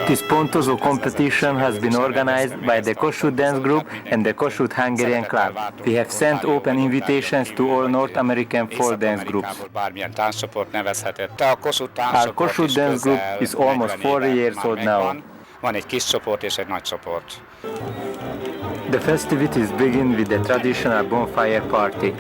This Pontozo competition has been organized by the Kossuth Dance Group and the Kossuth Hungarian Club. We have sent open invitations to all North American folk dance groups. Our Kossuth Dance Group is almost 4 years old now. The festivities begin with the traditional bonfire party.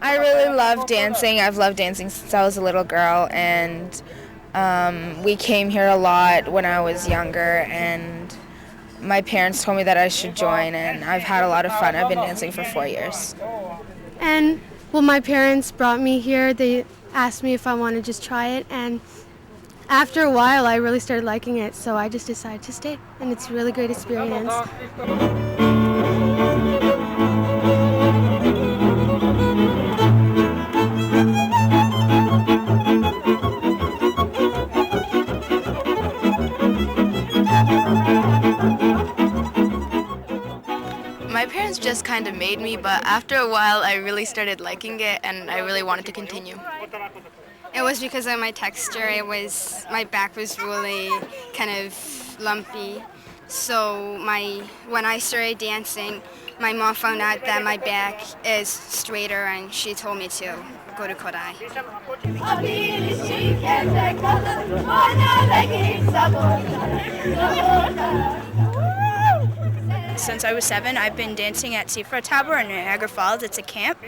I really love dancing. I've loved dancing since I was a little girl, and we came here a lot when I was younger, and my parents told me that I should join, and I've had a lot of fun. I've been dancing for 4 years. And well, my parents brought me here. They asked me if I want to just try it, and after a while I really started liking it, so I just decided to stay, and it's a really great experience. My parents just kind of made me, but after a while I really started liking it and I really wanted to continue. It was because of my texture. My back was really kind of lumpy. So when I started dancing, my mom found out that my back is straighter and she told me to go to Kodai. Since I was 7, I've been dancing at Seaford Tabor in Niagara Falls. It's a camp.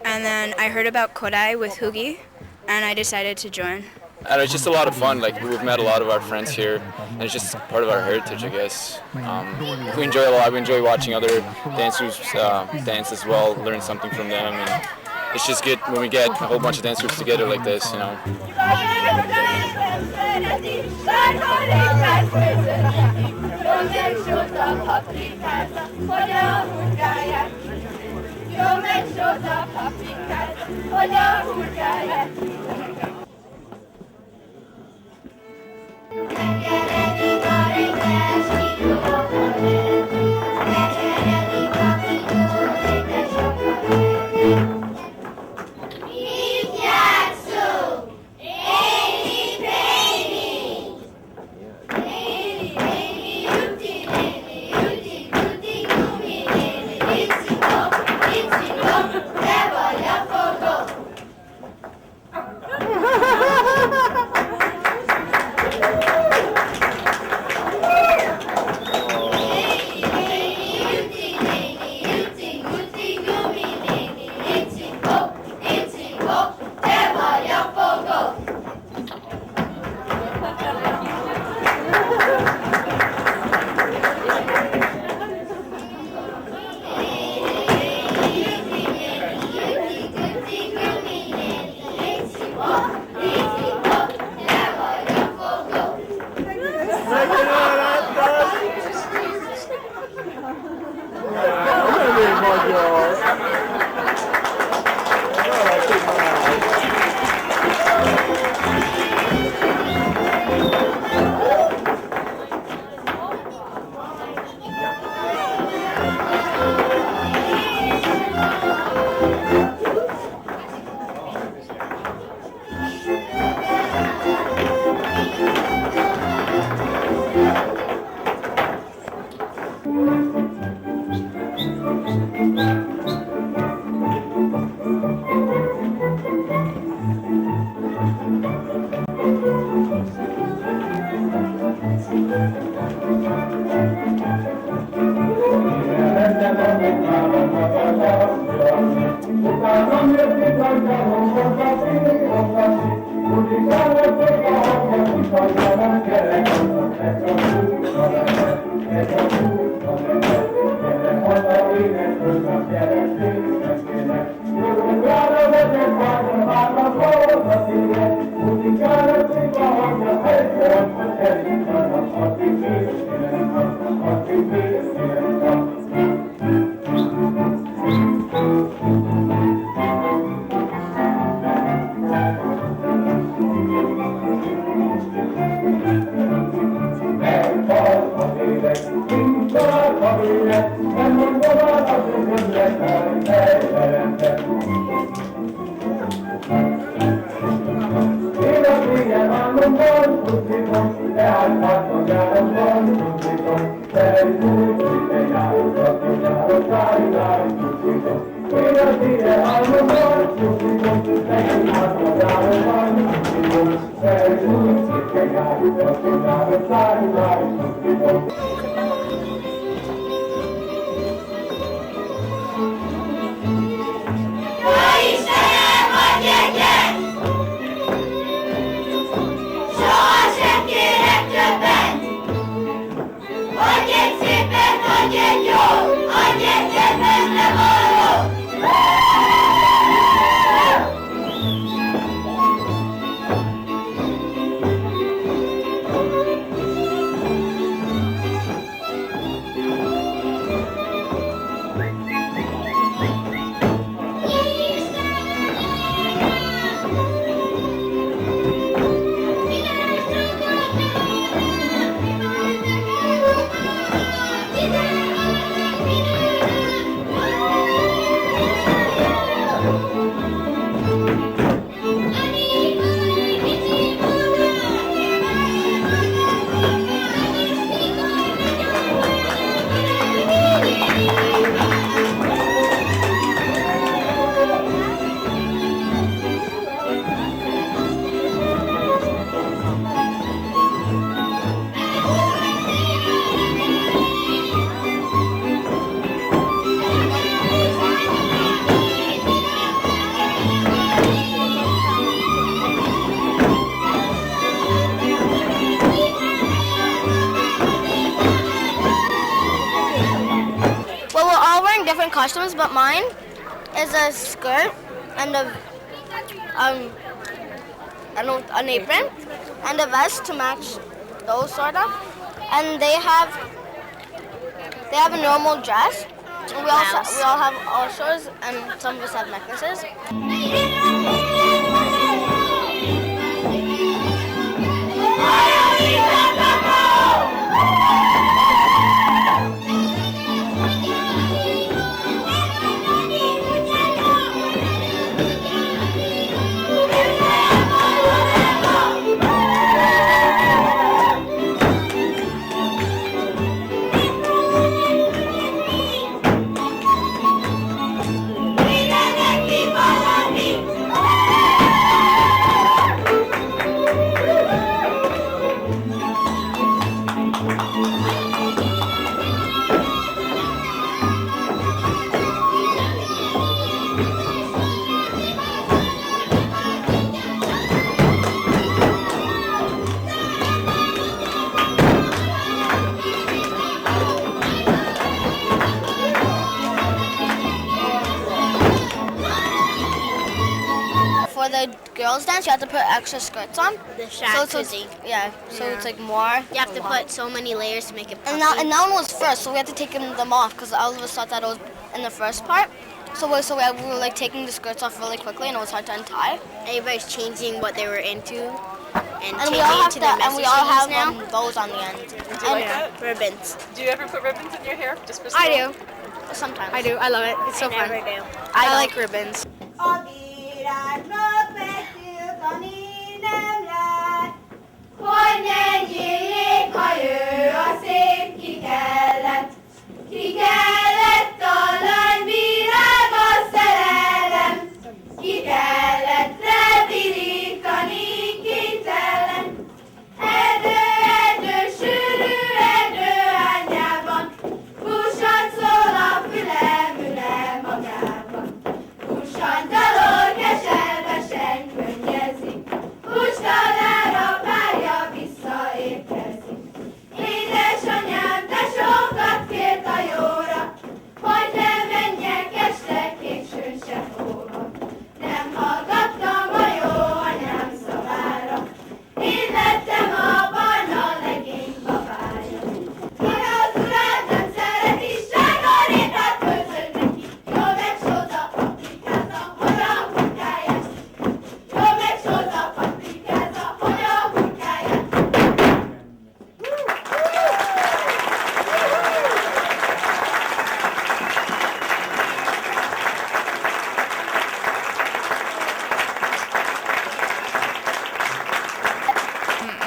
And then I heard about Kodai with Hugi, and I decided to join. And it's just a lot of fun. Like we've met a lot of our friends here, and it's just part of our heritage, I guess. We enjoy a lot. We enjoy watching other dancers dance as well, learn something from them, and it's just good when we get a whole bunch of dance groups together like this, you know. costumes, but mine is a skirt and an apron and a vest to match those sort of. And they have a normal dress. We all have our shorts, and some of us have necklaces. For the girls' dance, you have to put extra skirts on. The shag so it's like more. You have to put so many layers to make it puffy. And that one was first, so we had to take them off because all of us thought that it was in the first part. So we were like taking the skirts off really quickly, and it was hard to untie. Everybody's changing what they were into, and we all have now. bows on the end. Do you like that? Ribbons. Do you ever put ribbons in your hair just for I do. Sometimes. I do. I love it. It's so fun. Never do. I like ribbons. Hogy menjék, ha ő a szép, ki kellett a lányvirág a szerelem, ki kellett levirítani kénytelen. Erdő, sűrű erdő árnyában, kussant szól a fülem, üle magában. Kussant dalol, keservesen könnyezik, Pustalára párja visszaérkezik. Édesanyám, te sokat kért a jóra, hogy ne menjek este későn sehova. Nem hallgattam a jó anyám szavára, én lettem a barna legény babája. Ki az urát nem szereti, sárga rétát kölcsön neki, jó megsózza, paprikázza, hogy a munkáját. Jó megsózza, paprikázza, hogy a munkáját.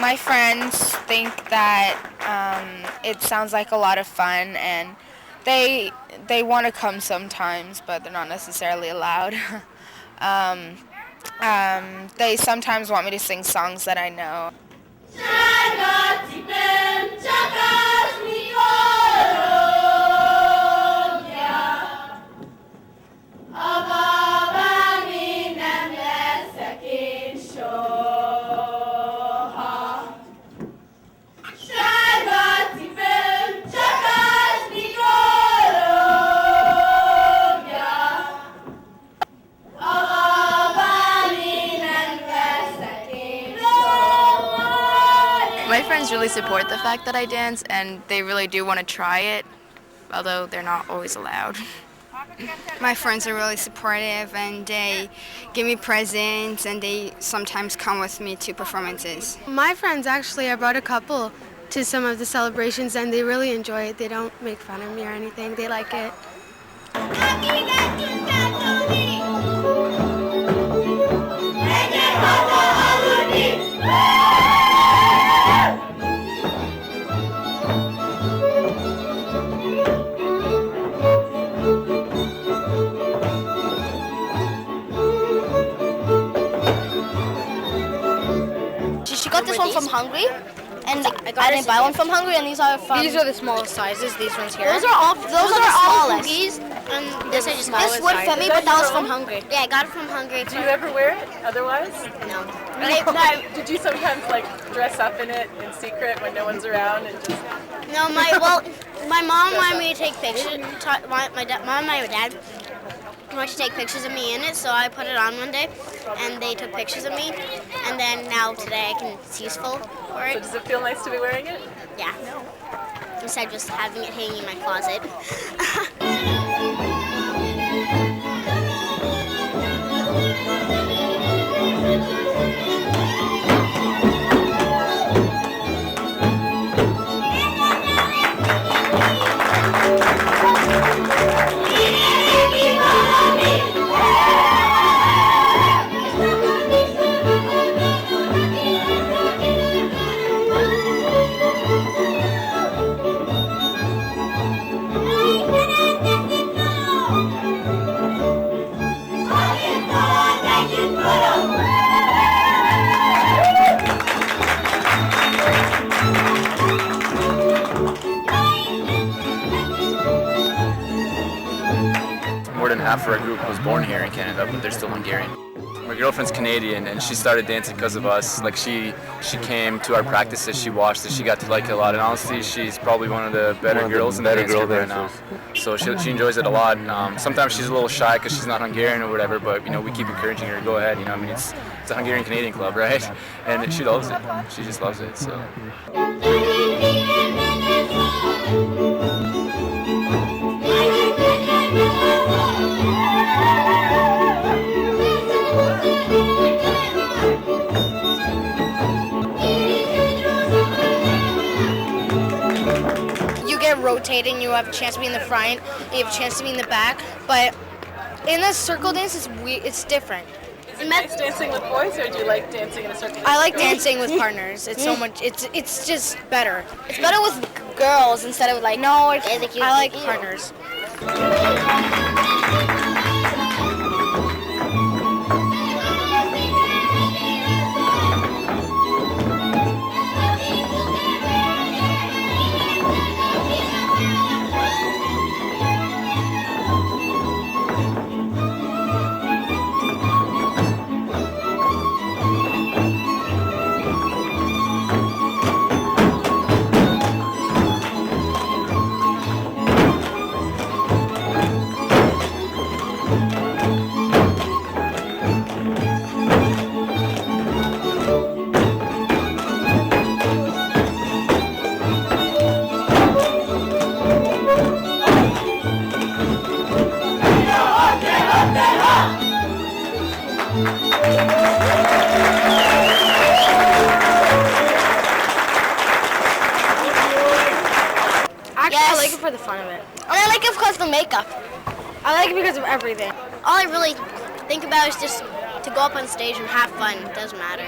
My friends think that it sounds like a lot of fun, and they want to come sometimes, but they're not necessarily allowed. They sometimes want me to sing songs that I know. Sárga cipőm, csak az, mikor lógja. A babám én nem leszek én soha. Sárga cipőm, csak az, mikor lógja. A babám én nem leszek én soha. My friends really support the fact that I dance, and they really do want to try it, although they're not always allowed. My friends are really supportive, and they give me presents, and they sometimes come with me to performances. My friends, actually, I brought a couple to some of the celebrations, and they really enjoy it. They don't make fun of me or anything. They like it. Menjek haza aludni! She got this one from Hungary, and I didn't buy one from Hungary, and these are from. These are the smallest sizes. These ones here. Those are all smallest. Huggies. And this is just This would fit me, but that was from Hungary. Yeah, I got it from Hungary. Do you ever wear it otherwise? No. Did you sometimes like dress up in it in secret when no one's around and just? No, my mom wanted me to take pictures. Mom and my dad wanted to take pictures of me in it, so I put it on one day, and they took pictures of me. And then now today, it's useful for So it. does it feel nice to be wearing it? Yeah. Instead of just having it hanging in my closet. More than half of our group was born here in Canada, but they're still Hungarian. My girlfriend's Canadian, and she started dancing because of us. Like she came to our practices, she watched it, she got to like it a lot, and honestly, she's probably one of the better girls in the dance group right now. So she enjoys it a lot. Sometimes she's a little shy because she's not Hungarian or whatever, but we keep encouraging her to go ahead. I mean, it's a Hungarian Canadian club, right? And she loves it. She just loves it. So. You get rotating, you have a chance to be in the front, you have a chance to be in the back, but in a circle dance, it's different. Is it nice dancing with boys, or do you like dancing in a circle? I like dancing with partners. It's so much. It's just better. It's better with girls instead of like. No, I like partners. I like it for the fun of it. And I like it because of the makeup. I like it because of everything. All I really think about is just to go up on stage and have fun. It doesn't matter.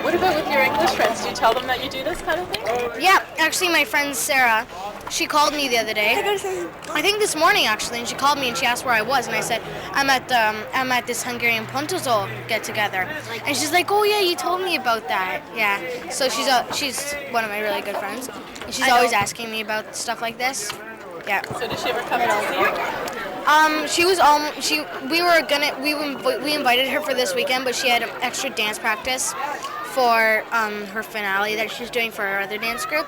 What about with your English friends? Do you tell them that you do this kind of thing? Yeah, actually my friend Sarah, she called me the other day. I think this morning actually, and she called me and she asked where I was, and I said I'm at this Hungarian Pontozo get together, and she's like, oh yeah, you told me about that. Yeah, so she's one of my really good friends, and she's always asking me about stuff like this. Yeah. So did she ever come to see you? She was we invited her for this weekend, but she had extra dance practice for her finale that she's doing for her other dance group,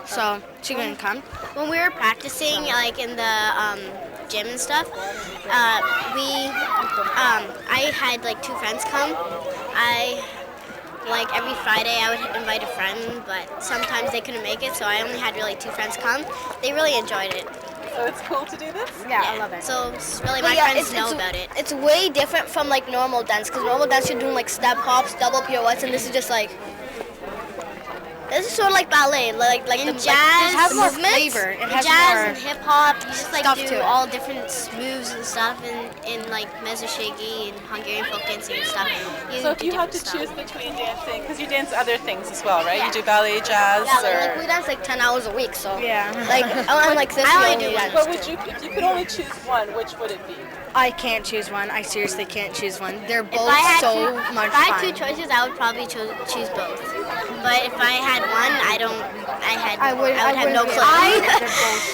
so she couldn't come. When we were practicing, like in the gym and stuff, I had like 2 friends come. Like every Friday I would invite a friend, but sometimes they couldn't make it, so I only had really 2 friends come. They really enjoyed it. So it's cool to do this? Yeah, I love it. So really my friends know about it. It's way different from like normal dance, because normal dance you're doing like step hops, double pirouettes, and this is just like. This is sort of like ballet, like the jazz. It has more movements, flavor. It has jazz more and hip hop. You just like stuff do to it. all different moves and stuff in like mezzoshegi and Hungarian folk dancing and stuff. So if you had to choose between dancing, because you dance other things as well, right? Yeah. You do ballet, jazz, yeah, or like we dance like 10 hours a week, so Yeah. like unlike this, I we only do one. But would you, if you could only choose one, which would it be? I can't choose one. I seriously can't choose one. They're If both I had so two, much if I had fun. two choices, I would probably choose both. But if I had one, I would have no clue.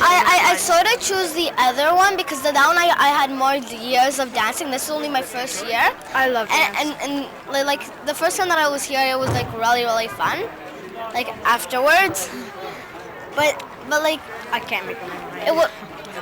I sort of choose the other one because that one I had more years of dancing. This is only my first year. I love dance. And like the first time that I was here, it was like really fun. Like afterwards, but like I can't make them. it was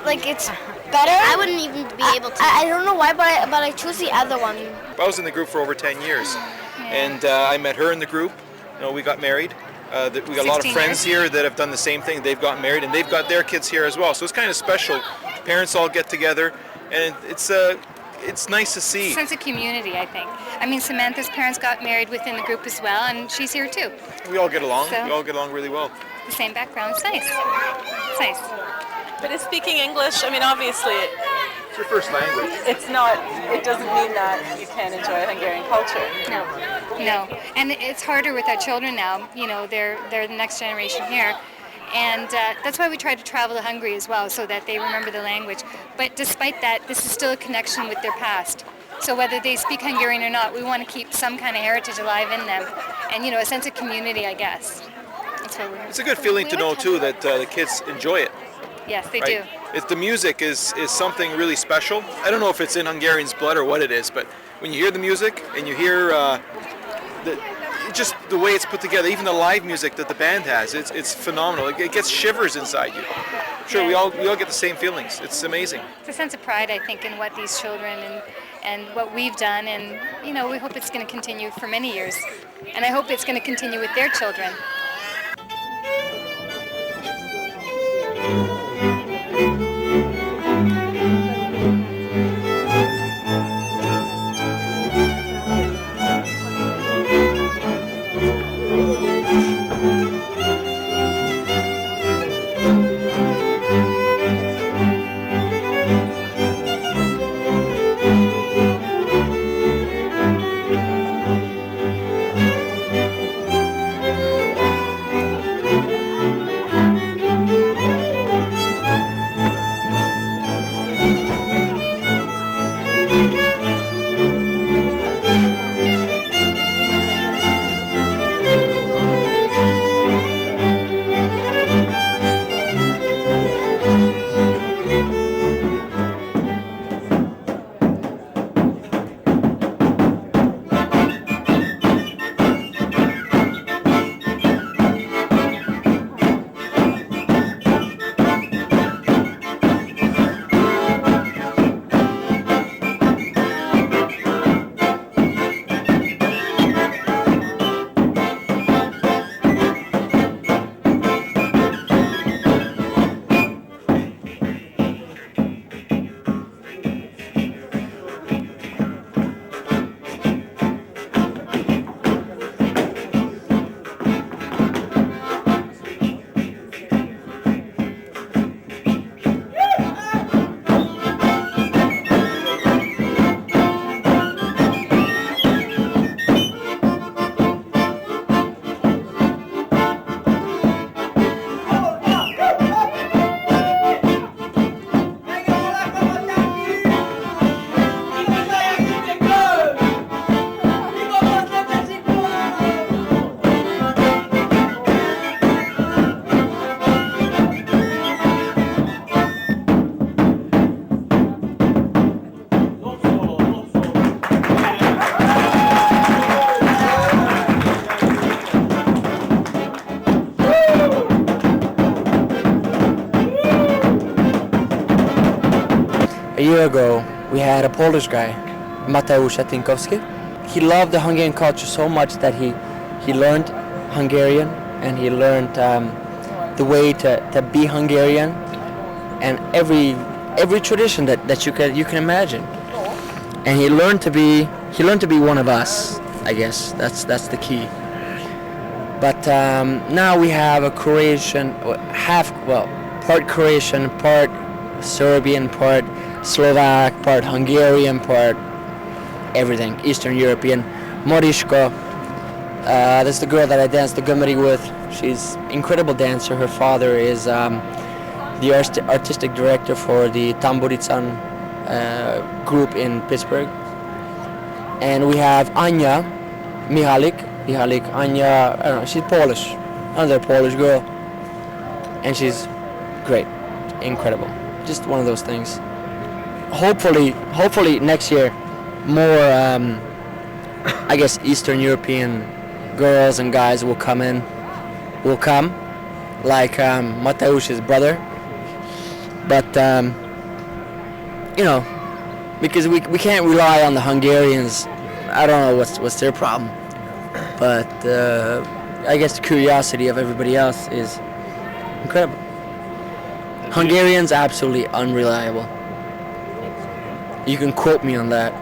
like it's better. I wouldn't even be able to. I don't know why, but I choose the other one. I was in the group for over 10 years, and I met her in the group. You know, we got married. We got a lot of friends here that have done the same thing. They've gotten married, and they've got their kids here as well. So it's kind of special. Parents all get together, and it's nice to see. Sense of community, I think. I mean, Samantha's parents got married within the group as well, and she's here too. We all get along. So, we all get along really well. The same background. It's nice. It's nice. But is speaking English, I mean, obviously, It's your first language. it's not, it doesn't mean that you can't enjoy Hungarian culture. No, and it's harder with our children now. You know, they're the next generation here, and that's why we try to travel to Hungary as well, so that they remember the language. But despite that, this is still a connection with their past. So whether they speak Hungarian or not, we want to keep some kind of heritage alive in them, and a sense of community, I guess. That's what we're. It's a good feeling to know too that the kids enjoy it. Yes, they right? do. The music is something really special. I don't know if it's in Hungarians' blood or what it is, but when you hear the music and you hear just the way it's put together, even the live music that the band has, it's phenomenal. It gets shivers inside you. I'm sure we all get the same feelings. It's amazing. It's a sense of pride, I think, in what these children and what we've done, and we hope it's going to continue for many years, and I hope it's going to continue with their children. A year ago, we had a Polish guy, Mateusz Etinkowski. He loved the Hungarian culture so much that he learned Hungarian, and he learned the way to be Hungarian, and every tradition that you can imagine. And he learned to be one of us. I guess that's the key. But now we have a Croatian, part Croatian, part Serbian, part Slovak, part Hungarian, part everything, Eastern European. Moriško, that's the girl that I danced the Gumari with. She's an incredible dancer. Her father is the artistic director for the Tamburican group in Pittsburgh. And we have Anya Mihalik, Anya, I don't know, she's Polish, another Polish girl. And she's great, incredible. Just one of those things. Hopefully next year, more, I guess, Eastern European girls and guys will come, like Mateusz's brother. But, because we can't rely on the Hungarians. I don't know what's their problem. But I guess the curiosity of everybody else is incredible. Hungarians, absolutely unreliable. You can quote me on that.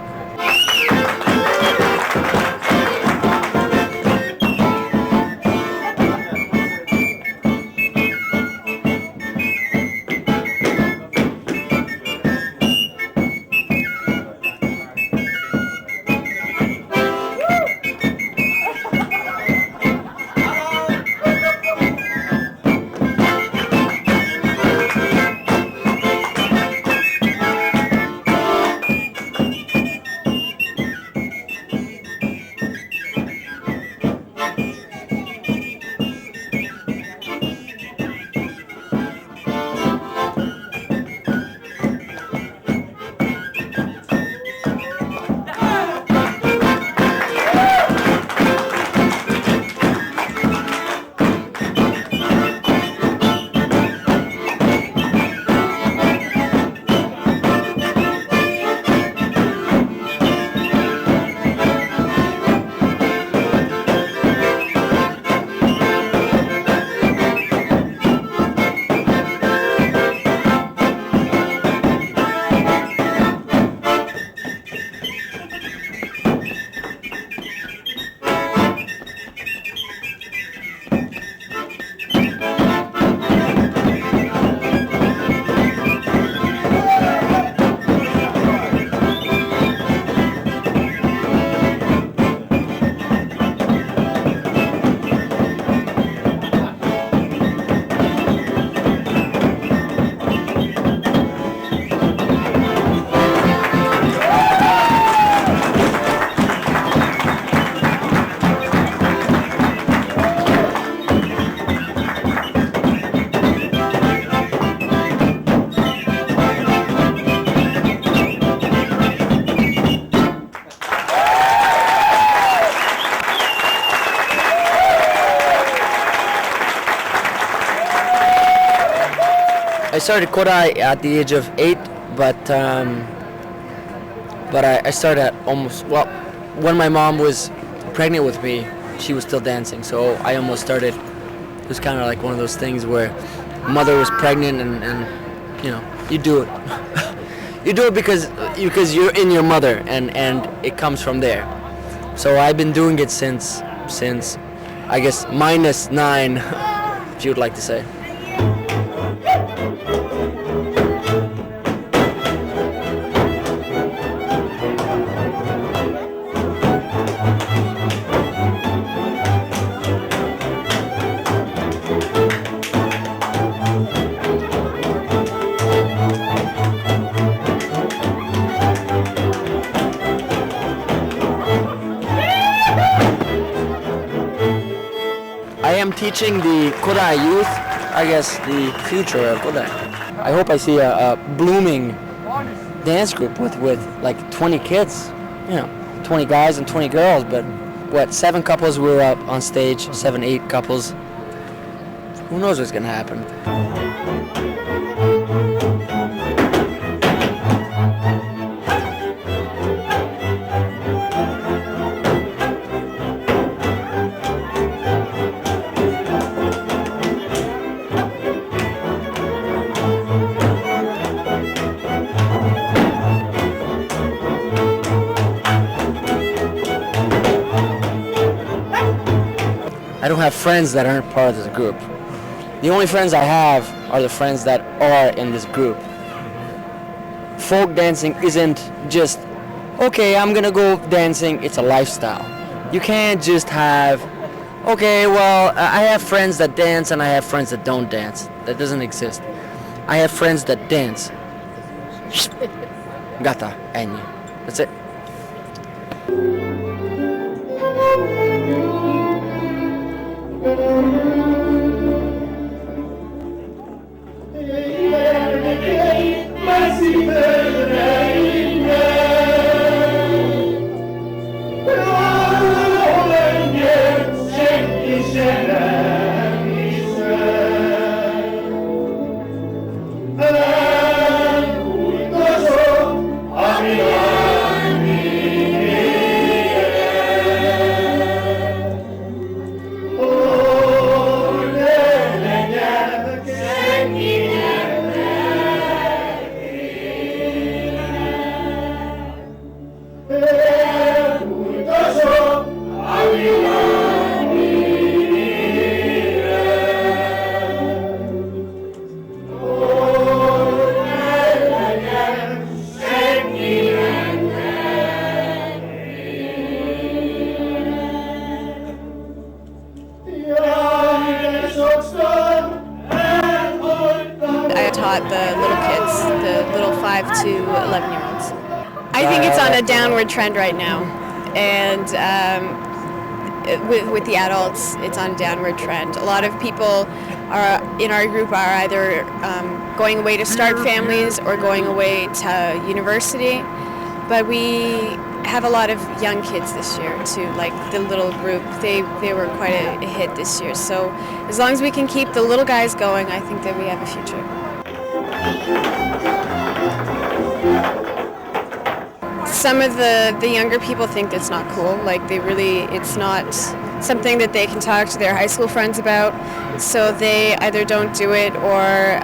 I started Kodai at the age of 8, but I started at when my mom was pregnant with me, she was still dancing, so I almost started. It was kind of like one of those things where mother was pregnant and you do it. You do it because you're in your mother and it comes from there. So I've been doing it since I guess -9, if you would like to say. I am teaching the Kodai youth, I guess the future of Kodai. I hope I see a blooming dance group with like 20 kids, 20 guys and 20 girls, but 7 couples were up on stage, 7, 8 couples. Who knows what's gonna happen? I don't have friends that aren't part of this group. The only friends I have are the friends that are in this group. Folk dancing isn't just, okay, I'm gonna go dancing, it's a lifestyle. You can't just have, okay, well, I have friends that dance and I have friends that don't dance. That doesn't exist. I have friends that dance. Gata, ennyi. That's it. I taught the little kids, the little 5 to 11-year-olds. I think it's on a downward trend right now, and with the adults, it's on a downward trend. A lot of people in our group are either going away to start families or going away to university, but we have a lot of young kids this year too, like the little group. They were quite a hit this year, so as long as we can keep the little guys going, I think that we have a future. Some of the younger people think that's not cool, like it's not something that they can talk to their high school friends about, so they either don't do it or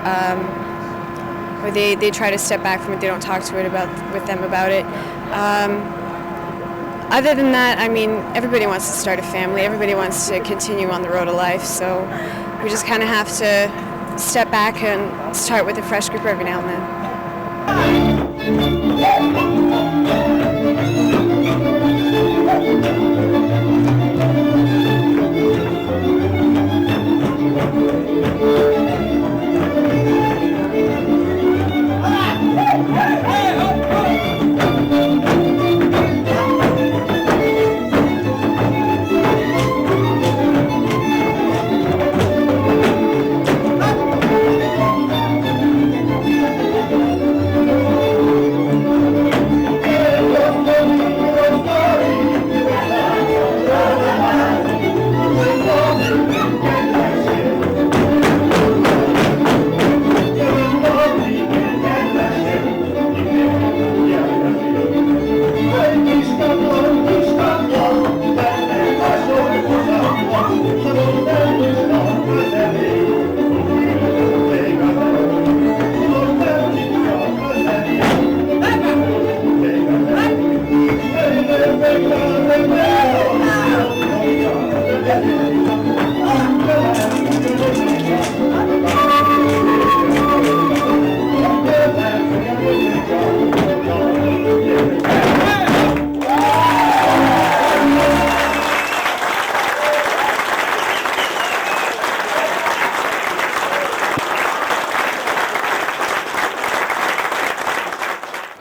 they try to step back from it. They don't talk to it with them about it. Other than that, I mean, everybody wants to start a family. Everybody wants to continue on the road of life. So we just kind of have to step back and start with a fresh group every now and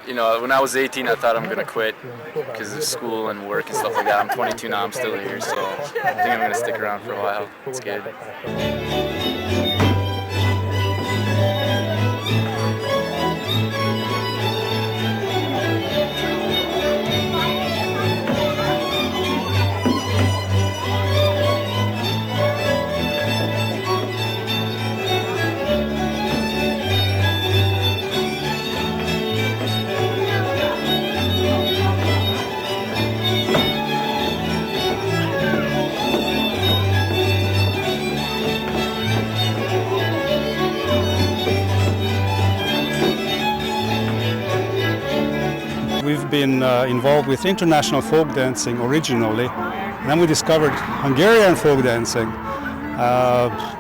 You know, when I was 18, I thought I'm going to quit because of school and work and stuff like that. I'm 22 now, I'm still here, so I think I'm going to stick around for a while. It's good. We've been involved with international folk dancing originally Then we discovered Hungarian folk dancing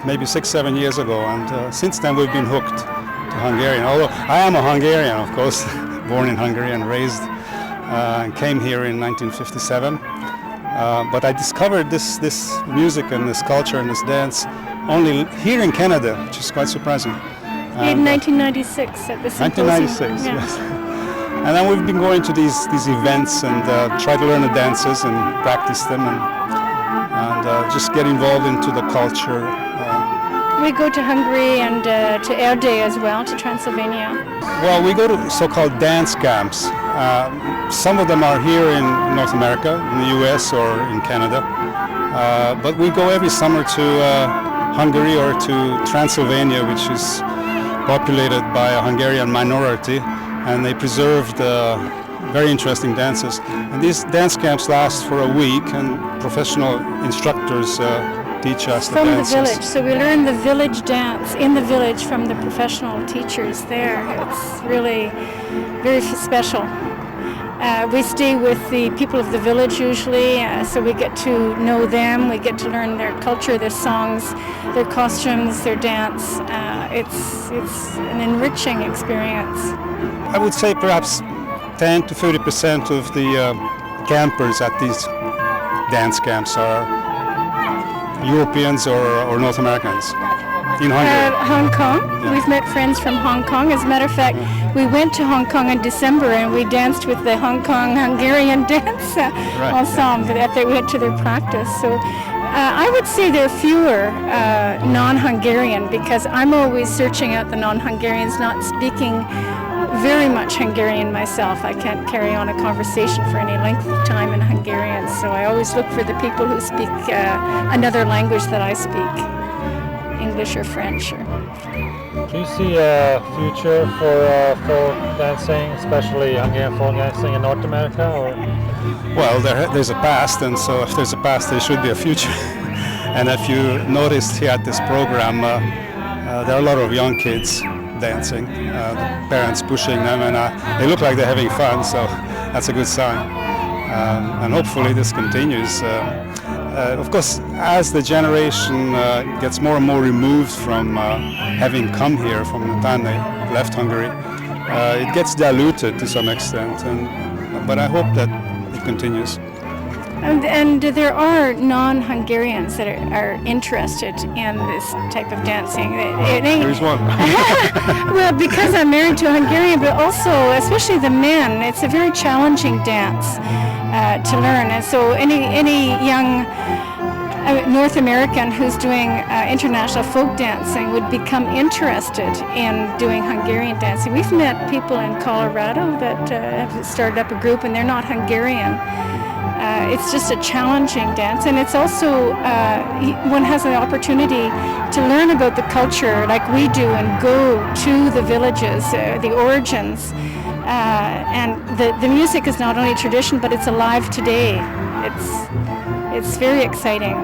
maybe 6-7 years ago, and since then we've been hooked to Hungarian. Although I am a Hungarian, of course, born in Hungary and raised, and came here in 1957. But I discovered this music and this culture and this dance only here in Canada, which is quite surprising. In 1996 at the symposium. 1996, yes. And then we've been going to these events and try to learn the dances and practice them and just get involved into the culture. We go to Hungary and to Erdély as well, to Transylvania. Well, we go to so-called dance camps. Some of them are here in North America, in the US or in Canada. But we go every summer to Hungary or to Transylvania, which is populated by a Hungarian minority, and they preserved very interesting dances. And these dance camps last for a week, and professional instructors teach us the dances. From the village, so we learn the village dance in the village from the professional teachers there. It's really very special. We stay with the people of the village usually, so we get to know them, we get to learn their culture, their songs, their costumes, their dance. It's an enriching experience. I would say perhaps 10 to 30% of the campers at these dance camps are Europeans or North Americans in Hungary. Hong Kong. Yeah. We've met friends from Hong Kong. As a matter of fact, we went to Hong Kong in December and we danced with the Hong Kong Hungarian dance ensemble. We went to their practice. So I would say there are fewer non-Hungarian, because I'm always searching out the non-Hungarians, not speaking very much Hungarian myself. I can't carry on a conversation for any length of time in Hungarian, so I always look for the people who speak another language that I speak, English or French. Do you see a future for folk dancing, especially Hungarian folk dancing in North America? Or? Well, there's a past, and so if there's a past, there should be a future. And if you noticed here at this program, there are a lot of young kids dancing, the parents pushing them, and they look like they're having fun, so that's a good sign. And hopefully this continues. Of course, as the generation gets more and more removed from having come here from the time they left Hungary, it gets diluted to some extent, but I hope that it continues. And there are non-Hungarians that are interested in this type of dancing. There's one. Well, because I'm married to a Hungarian, but also, especially the men, it's a very challenging dance to learn. And so any young North American who's doing international folk dancing would become interested in doing Hungarian dancing. We've met people in Colorado that have started up a group, and they're not Hungarian. It's just a challenging dance, and it's also one has an opportunity to learn about the culture like we do and go to the villages, the origins, and the music is not only tradition, but it's alive today. It's very exciting.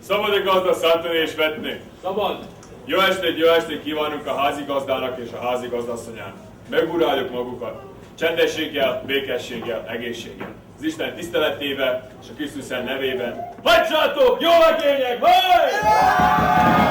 Szabad-e gazda szántani és vetni? Szabad! Jó estét kívánunk a házigazdának és a házigazdasszonyának. Meguráljuk magukat. Csendességgel, békességgel, egészséggel. Az Isten tiszteletével és a Krisztus nevében. Hagyjátok! Jó legények! Hajj!